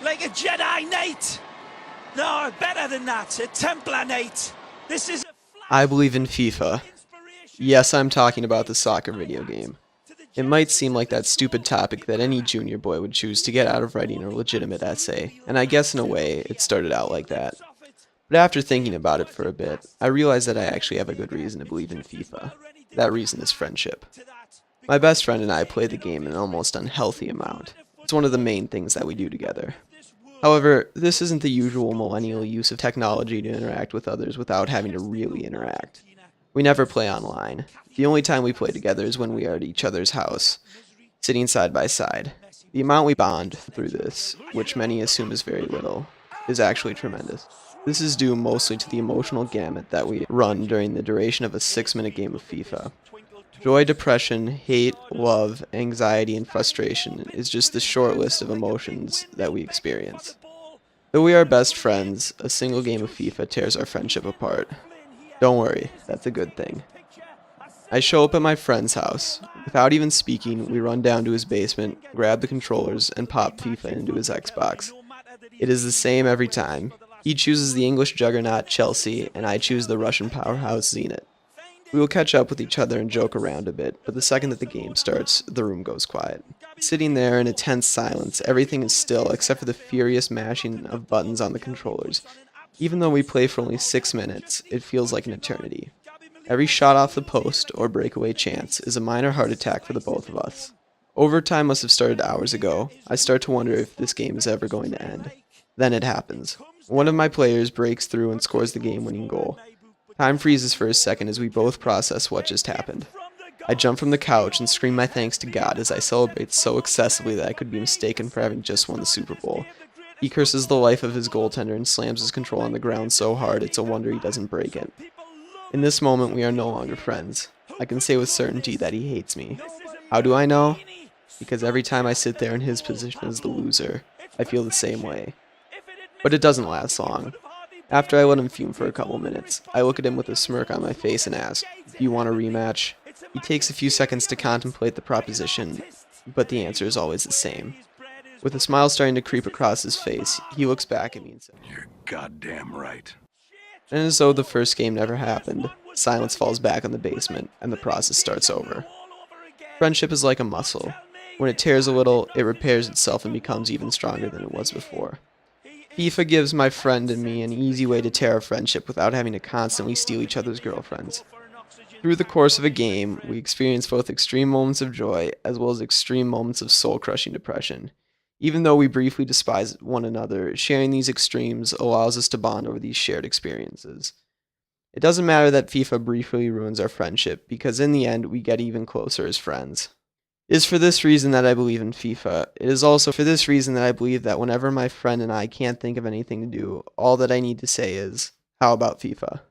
Like a Jedi Knight. No, better than that. A Templar Knight. This is I believe in FIFA. Yes, I'm talking about the soccer video game. It might seem like that stupid topic that any junior boy would choose to get out of writing a legitimate essay, and I guess in a way, it started out like that. But after thinking about it for a bit, I realized that I actually have a good reason to believe in FIFA. That reason is friendship. My best friend and I play the game an almost unhealthy amount. It's one of the main things that we do together. However, this isn't the usual millennial use of technology to interact with others without having to really interact. We never play online. The only time we play together is when we are at each other's house, sitting side by side. The amount we bond through this, which many assume is very little, is actually tremendous. This is due mostly to the emotional gamut that we run during the duration of a 6-minute game of FIFA. Joy, depression, hate, love, anxiety, and frustration is just the short list of emotions that we experience. Though we are best friends, a single game of FIFA tears our friendship apart. Don't worry, that's a good thing. I show up at my friend's house. Without even speaking, we run down to his basement, grab the controllers, and pop FIFA into his Xbox. It is the same every time. He chooses the English juggernaut Chelsea, and I choose the Russian powerhouse Zenit. We will catch up with each other and joke around a bit, but the second that the game starts, the room goes quiet. Sitting there in a tense silence, everything is still except for the furious mashing of buttons on the controllers. Even though we play for only 6 minutes, it feels like an eternity. Every shot off the post or breakaway chance is a minor heart attack for the both of us. Overtime must have started hours ago. I start to wonder if this game is ever going to end. Then it happens. One of my players breaks through and scores the game-winning goal. Time freezes for a second as we both process what just happened. I jump from the couch and scream my thanks to God as I celebrate so excessively that I could be mistaken for having just won the Super Bowl. He curses the life of his goaltender and slams his control on the ground so hard it's a wonder he doesn't break it. In this moment, we are no longer friends. I can say with certainty that he hates me. How do I know? Because every time I sit there in his position as the loser, I feel the same way. But it doesn't last long. After I let him fume for a couple minutes, I look at him with a smirk on my face and ask, "Do you want a rematch?" He takes a few seconds to contemplate the proposition, but the answer is always the same. With a smile starting to creep across his face, he looks back at me and says, "You're goddamn right." And as though the first game never happened, silence falls back on the basement, and the process starts over. Friendship is like a muscle. When it tears a little, it repairs itself and becomes even stronger than it was before. FIFA gives my friend and me an easy way to tear our friendship without having to constantly steal each other's girlfriends. Through the course of a game, we experience both extreme moments of joy as well as extreme moments of soul-crushing depression. Even though we briefly despise one another, sharing these extremes allows us to bond over these shared experiences. It doesn't matter that FIFA briefly ruins our friendship, because in the end, we get even closer as friends. It is for this reason that I believe in FIFA. It is also for this reason that I believe that whenever my friend and I can't think of anything to do, all that I need to say is, how about FIFA?